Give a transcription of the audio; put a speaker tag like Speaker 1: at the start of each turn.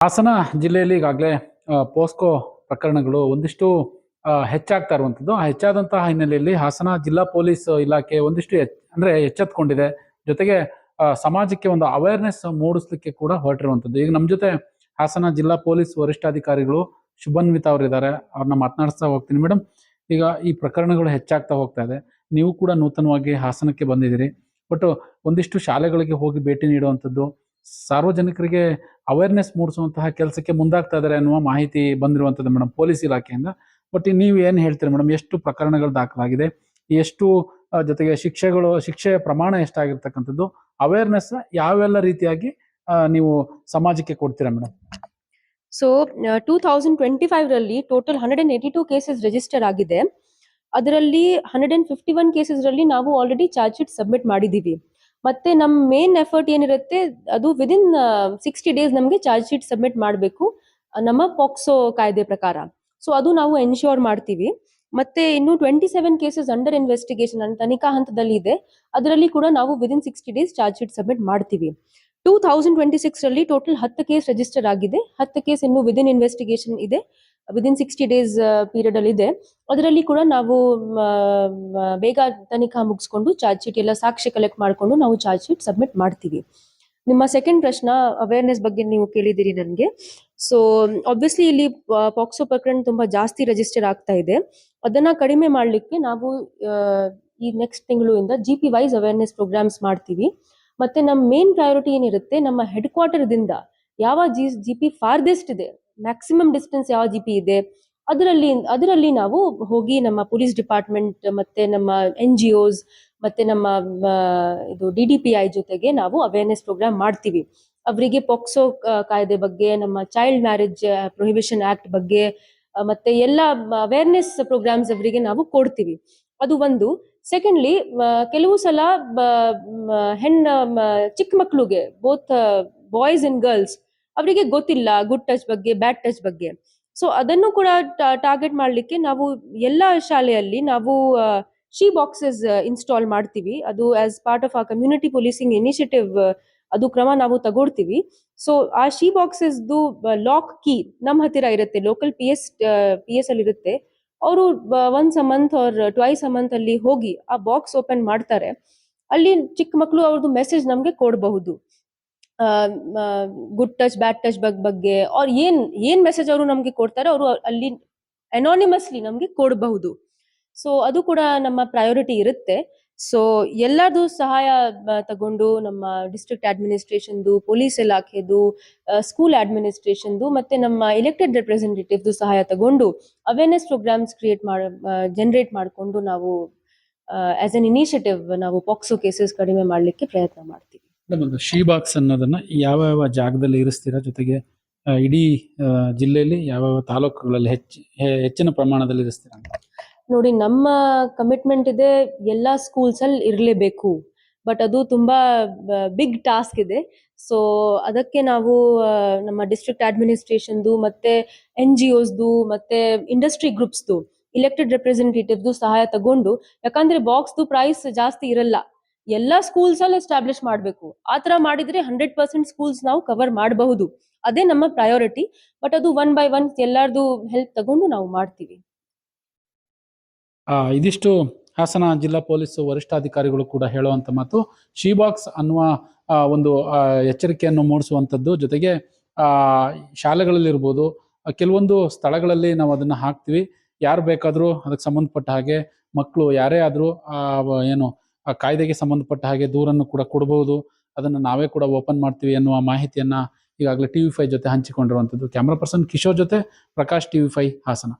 Speaker 1: ಹಾಸನ ಜಿಲ್ಲೆಯಲ್ಲಿ ಈಗಾಗಲೇ ಪೋಸ್ಕೋ ಪ್ರಕರಣಗಳು ಒಂದಿಷ್ಟು ಹೆಚ್ಚಾಗ್ತಾ ಇರುವಂಥದ್ದು. ಆ ಹೆಚ್ಚಾದಂತಹ ಹಿನ್ನೆಲೆಯಲ್ಲಿ ಹಾಸನ ಜಿಲ್ಲಾ ಪೊಲೀಸ್ ಇಲಾಖೆ ಒಂದಿಷ್ಟು ಅಂದ್ರೆ ಎಚ್ಚೆತ್ಕೊಂಡಿದೆ. ಜೊತೆಗೆ ಸಮಾಜಕ್ಕೆ ಒಂದು ಅವೇರ್ನೆಸ್ ಮೂಡಿಸ್ಲಿಕ್ಕೆ ಕೂಡ ಹೊರಟಿರುವಂಥದ್ದು. ಈಗ ನಮ್ಮ ಜೊತೆ ಹಾಸನ ಜಿಲ್ಲಾ ಪೊಲೀಸ್ ವರಿಷ್ಠಾಧಿಕಾರಿಗಳು ಶುಭನ್ವಿತಾ ಅವರಿದ್ದಾರೆ. ಅವ್ರನ್ನ ಮಾತನಾಡಿಸ್ತಾ ಹೋಗ್ತೀನಿ. ಮೇಡಮ್, ಈಗ ಈ ಪ್ರಕರಣಗಳು ಹೆಚ್ಚಾಗ್ತಾ ಹೋಗ್ತಾ ಇದೆ. ನೀವು ಕೂಡ ನೂತನವಾಗಿ ಹಾಸನಕ್ಕೆ ಬಂದಿದ್ದೀರಿ. ಬಟ್ ಒಂದಿಷ್ಟು ಶಾಲೆಗಳಿಗೆ ಹೋಗಿ ಭೇಟಿ ನೀಡುವಂಥದ್ದು, ಸಾರ್ವಜನಿಕರಿಗೆ ಅವೇರ್ನೆಸ್ ಮೂಡಿಸುವಂತಹ ಕೆಲಸಕ್ಕೆ ಮುಂದಾಗ್ತಾ ಇದ್ದಾರೆ ಅನ್ನುವ ಮಾಹಿತಿ ಬಂದಿರುವಂಥದ್ದು ಮೇಡಮ್ ಪೊಲೀಸ್ ಇಲಾಖೆಯಿಂದ. ಬಟ್ ನೀವು ಏನು ಹೇಳ್ತೀರಿ ಮೇಡಮ್? ಎಷ್ಟು ಪ್ರಕರಣಗಳು ದಾಖಲಾಗಿದೆ, ಎಷ್ಟು ಜೊತೆಗೆ ಶಿಕ್ಷೆಯ ಪ್ರಮಾಣ ಎಷ್ಟಾಗಿರ್ತಕ್ಕಂಥದ್ದು, ಅವೇರ್ನೆಸ್ ಯಾವೆಲ್ಲ ರೀತಿಯಾಗಿ ನೀವು ಸಮಾಜಕ್ಕೆ ಕೊಡ್ತೀರಾ ಮೇಡಮ್?
Speaker 2: ಸೊ 2025 ರಲ್ಲಿ ಟೋಟಲ್ 182 ಕೇಸಸ್ ರಿಜಿಸ್ಟರ್ ಆಗಿದೆ. ಅದರಲ್ಲಿ 151 ಕೇಸಸ್ ರಲ್ಲಿ ನಾವು ಆಲ್ರೆಡಿ ಚಾರ್ಜ್ ಶೀಟ್ ಸಬ್ಮಿಟ್ ಮಾಡಿದೀವಿ. ಮತ್ತೆ ನಮ್ಮ ಮೇನ್ ಎಫರ್ಟ್ ಏನಿರುತ್ತೆ ಅದು ವಿದಿನ್ 60 ಡೇಸ್ ನಮಗೆ ಚಾರ್ಜ್ ಶೀಟ್ ಸಬ್ಮಿಟ್ ಮಾಡಬೇಕು ನಮ್ಮ ಪಾಕ್ಸೋ ಕಾಯ್ದೆ ಪ್ರಕಾರ. ಸೊ ಅದು ನಾವು ಎನ್ಶ್ಯೂರ್ ಮಾಡ್ತೀವಿ. ಮತ್ತೆ ಇನ್ನು 27 ಕೇಸಸ್ ಅಂಡರ್ ಇನ್ವೆಸ್ಟಿಗೇಷನ್ ತನಿಖಾ ಹಂತದಲ್ಲಿ ಇದೆ. ಅದರಲ್ಲಿ ಕೂಡ ನಾವು within 60 days charge sheet submit ಮಾಡ್ತೀವಿ. 2026 ರಲ್ಲಿ ಟೋಟಲ್ 10 ಕೇಸ್ ರಿಜಿಸ್ಟರ್ ಆಗಿದೆ. 10 ಕೇಸ್ ಇನ್ನು ವಿದಿನ್ ಇನ್ವೆಸ್ಟಿಗೇಷನ್ ಇದೆ, ವಿದಿನ್ 60 ಡೇಸ್ ಪೀರಿಯಡ್ ಅಲ್ಲಿ ಇದೆ. ಅದರಲ್ಲಿ ಕೂಡ ನಾವು ಬೇಗ ತನಿಖಾ ಮುಗಿಸ್ಕೊಂಡು ಚಾರ್ಜ್ ಶೀಟ್ ಎಲ್ಲ ಸಾಕ್ಷಿ ಕಲೆಕ್ಟ್ ಮಾಡಿಕೊಂಡು ನಾವು ಚಾರ್ಜ್ ಶೀಟ್ ಸಬ್ಮಿಟ್ ಮಾಡ್ತೀವಿ. ನಿಮ್ಮ ಸೆಕೆಂಡ್ ಪ್ರಶ್ನೆ ಅವೇರ್ನೆಸ್ ಬಗ್ಗೆ ನೀವು ಕೇಳಿದಿರಿ ನನಗೆ. ಸೊ ಆಬ್ವಿಯಸ್ಲಿ ಇಲ್ಲಿ ಪಾಕ್ಸೋ ಪ್ರಕರಣ ತುಂಬಾ ಜಾಸ್ತಿ ರಿಜಿಸ್ಟರ್ ಆಗ್ತಾ ಇದೆ. ಅದನ್ನ ಕಡಿಮೆ ಮಾಡ್ಲಿಕ್ಕೆ ನಾವು ಈ ನೆಕ್ಸ್ಟ್ ತಿಂಗಳಿಂದ GP ವೈಸ್ ಅವೇರ್ನೆಸ್ ಪ್ರೋಗ್ರಾಮ್ಸ್ ಮಾಡ್ತೀವಿ. ಮತ್ತೆ ನಮ್ಮ ಮೇನ್ ಪ್ರಯಾರಿಟಿ ಏನಿರುತ್ತೆ, ನಮ್ಮ ಹೆಡ್ ಕ್ವಾರ್ಟರ್ ದಿಂದ ಯಾವ GP ಫಾರ್ದೆಸ್ಟ್ ಇದೆ, ಮ್ಯಾಕ್ಸಿಮಮ್ ಡಿಸ್ಟೆನ್ಸ್ ಯಾವ GP ಇದೆ, ಅದರಲ್ಲಿ ನಾವು ಹೋಗಿ ನಮ್ಮ ಪೊಲೀಸ್ ಡಿಪಾರ್ಟ್ಮೆಂಟ್ ಮತ್ತೆ ನಮ್ಮ NGOs ಮತ್ತೆ ನಮ್ಮ ಇದು DDPI ಜೊತೆಗೆ ನಾವು ಅವೇರ್ನೆಸ್ ಪ್ರೋಗ್ರಾಮ್ ಮಾಡ್ತೀವಿ. ಅವರಿಗೆ ಪಾಕ್ಸೋ ಕಾಯ್ದೆ ಬಗ್ಗೆ, ನಮ್ಮ ಚೈಲ್ಡ್ ಮ್ಯಾರೇಜ್ ಪ್ರೊಹಿಬಿಷನ್ ಆಕ್ಟ್ ಬಗ್ಗೆ ಮತ್ತೆ ಎಲ್ಲ ಅವೇರ್ನೆಸ್ ಪ್ರೋಗ್ರಾಮ್ಸ್ ಅವರಿಗೆ ನಾವು ಕೊಡ್ತೀವಿ. ಅದು ಒಂದು. ಸೆಕೆಂಡ್ಲಿ, ಕೆಲವು ಸಲ ಚಿಕ್ಕ ಮಕ್ಳಿಗೆ ಬೋತ್ ಬಾಯ್ಸ್ ಅಂಡ್ ಗರ್ಲ್ಸ್ ಅವರಿಗೆ ಗೊತ್ತಿಲ್ಲ ಗುಡ್ ಟಚ್ ಬಗ್ಗೆ, ಬ್ಯಾಡ್ ಟಚ್ ಬಗ್ಗೆ. ಸೊ ಅದನ್ನು ಕೂಡ ಟಾರ್ಗೆಟ್ ಮಾಡ್ಲಿಕ್ಕೆ ನಾವು ಎಲ್ಲ ಶಾಲೆಯಲ್ಲಿ ನಾವು ಶೀ ಬಾಕ್ಸಸ್ ಇನ್ಸ್ಟಾಲ್ ಮಾಡ್ತೀವಿ. ಅದು ಆಸ್ ಪಾರ್ಟ್ ಆಫ್ ಆ ಕಮ್ಯುನಿಟಿ ಪೊಲೀಸಿಂಗ್ ಇನಿಷಿಯೇಟಿವ್ ಅದು ಕ್ರಮ ನಾವು ತಗೊಳ್ತೀವಿ. ಸೊ ಆ ಶೀ ಬಾಕ್ಸಸ್ ಲಾಕ್ ಕೀ ನಮ್ಮ ಹತ್ತಿರ ಇರುತ್ತೆ, ಲೋಕಲ್ PS ಅಲ್ಲಿ ಇರುತ್ತೆ. ಅವರು once a month or twice a month ಅಲ್ಲಿ ಹೋಗಿ ಆ ಬಾಕ್ಸ್ ಓಪನ್ ಮಾಡ್ತಾರೆ. ಅಲ್ಲಿ ಚಿಕ್ಕ ಮಕ್ಕಳು ಅವ್ರದ್ದು ಮೆಸೇಜ್ ನಮ್ಗೆ ಕೊಡಬಹುದು, ಗುಡ್ ಟಚ್ ಬ್ಯಾಡ್ ಟಚ್ ಬಗ್ಗೆ ಅವ್ರು ಏನ್ ಮೆಸೇಜ್ ಅವರು ನಮ್ಗೆ ಕೊಡ್ತಾರೆ ಅವರು ಅಲ್ಲಿ ಅನಾನಿಮಸ್ಲಿ ನಮ್ಗೆ ಕೊಡಬಹುದು. ಸೊ ಅದು ಕೂಡ ನಮ್ಮ ಪ್ರಯಾರಿಟಿ ಇರುತ್ತೆ. ಸೊ ಎಲ್ಲರದು ಸಹಾಯ ತಗೊಂಡು ನಮ್ಮ ಡಿಸ್ಟ್ರಿಕ್ಟ್ ಅಡ್ಮಿನಿಸ್ಟ್ರೇಷನ್ದು, ಪೊಲೀಸ್ ಇಲಾಖೆದು, ಸ್ಕೂಲ್ ಅಡ್ಮಿನಿಸ್ಟ್ರೇಷನ್ದು ಮತ್ತೆ ನಮ್ಮ ಎಲೆಕ್ಟೆಡ್ ರೆಪ್ರೆಸೆಂಟೇಟಿವ್ದು ಸಹಾಯ ತಗೊಂಡು ಅವೇರ್ನೆಸ್ ಪ್ರೋಗ್ರಾಮ್ಸ್ ಜನರೇಟ್ ಮಾಡಿಕೊಂಡು ನಾವು ಆಸ್ ಅನ್ ಇನಿಷಿಯೇಟಿವ್ ನಾವು ಪಾಕ್ಸೋ ಕೇಸಸ್ ಕಡಿಮೆ ಮಾಡಲಿಕ್ಕೆ ಪ್ರಯತ್ನ ಮಾಡ್ತೀವಿ.
Speaker 1: ಶೀ ಬಾಕ್ಸ್ ಅನ್ನೋದನ್ನ ಯಾವ ಜಾಗದಲ್ಲಿ ಇರಿಸ್ತೀರಾ? ಜೊತೆಗೆ ಇಡೀ ಜಿಲ್ಲೆಯಲ್ಲಿ ಯಾವ ತಾಲೂಕುಗಳಲ್ಲಿ ಹೆಚ್ಚಿನ ಪ್ರಮಾಣದಲ್ಲಿ ಇರಿಸ್ತೀರಾ ಅಂತ?
Speaker 2: ನೋಡಿ, ನಮ್ಮ ಕಮಿಟ್ಮೆಂಟ್ ಇದೆ ಎಲ್ಲಾ ಸ್ಕೂಲ್ಸ್ ಅಲ್ಲಿ ಇರಲೇಬೇಕು. ಬಟ್ ಅದು ತುಂಬಾ ಬಿಗ್ ಟಾಸ್ಕ್ ಇದೆ. ಸೊ ಅದಕ್ಕೆ ನಾವು ನಮ್ಮ ಡಿಸ್ಟ್ರಿಕ್ಟ್ ಅಡ್ಮಿನಿಸ್ಟ್ರೇಷನ್ದು ಮತ್ತೆ NGOsದು ಮತ್ತೆ ಇಂಡಸ್ಟ್ರಿ ಗ್ರೂಪ್ಸ್ದು ಇಲೆಕ್ಟೆಡ್ ರೆಪ್ರೆಸೆಂಟೇಟಿವ್ದು ಸಹಾಯ ತಗೊಂಡು, ಯಾಕಂದ್ರೆ ಬಾಕ್ಸ್ದು ಪ್ರೈಸ್ ಜಾಸ್ತಿ ಇರಲ್ಲ, ಎಲ್ಲಾ ಸ್ಕೂಲ್ಸ್ ಅಲ್ಲಿ ಎಸ್ಟಾಬ್ಲಿಷ್ ಮಾಡಬೇಕು. ಆತರ ಮಾಡಿದ್ರೆ 100% ಸ್ಕೂಲ್ಸ್ ನಾವು ಕವರ್ ಮಾಡಬಹುದು. ಅದೇ ನಮ್ಮ ಪ್ರಯಾರಿಟಿ. ಬಟ್ ಅದು 1 by 1 ಎಲ್ಲಾರ್ದು ಹೆಲ್ಪ್ ತಗೊಂಡು ನಾವು ಮಾಡ್ತೀವಿ.
Speaker 1: ಇದಿಷ್ಟು ಹಾಸನ ಜಿಲ್ಲಾ ಪೊಲೀಸ್ ವರಿಷ್ಠಾಧಿಕಾರಿಗಳು ಕೂಡ ಹೇಳುವಂತ ಮಾತು. ಶೀ ಬಾಕ್ಸ್ ಅನ್ನುವ ಒಂದು ಎಚ್ಚರಿಕೆಯನ್ನು ಮೂಡಿಸುವಂಥದ್ದು, ಜೊತೆಗೆ ಶಾಲೆಗಳಲ್ಲಿ ಇರ್ಬೋದು, ಕೆಲವೊಂದು ಸ್ಥಳಗಳಲ್ಲಿ ನಾವು ಅದನ್ನ ಹಾಕ್ತಿವಿ. ಯಾರು ಬೇಕಾದ್ರೂ ಅದಕ್ಕೆ ಸಂಬಂಧಪಟ್ಟ ಹಾಗೆ ಮಕ್ಕಳು ಯಾರೇ ಆದ್ರೂ ಏನು ಕಾಯ್ದೆಗೆ ಸಂಬಂಧಪಟ್ಟ ಹಾಗೆ ದೂರನ್ನು ಕೂಡ ಕೊಡಬಹುದು. ಅದನ್ನ ನಾವೇ ಕೂಡ ಓಪನ್ ಮಾಡ್ತೀವಿ ಅನ್ನುವ ಮಾಹಿತಿಯನ್ನ ಈಗಾಗಲೇ TV5 ಜೊತೆ ಹಂಚಿಕೊಂಡಿರುವಂಥದ್ದು. ಕ್ಯಾಮ್ರಾ ಪರ್ಸನ್ ಕಿಶೋರ್ ಜೊತೆ ಪ್ರಕಾಶ್, TV5 ಹಾಸನ.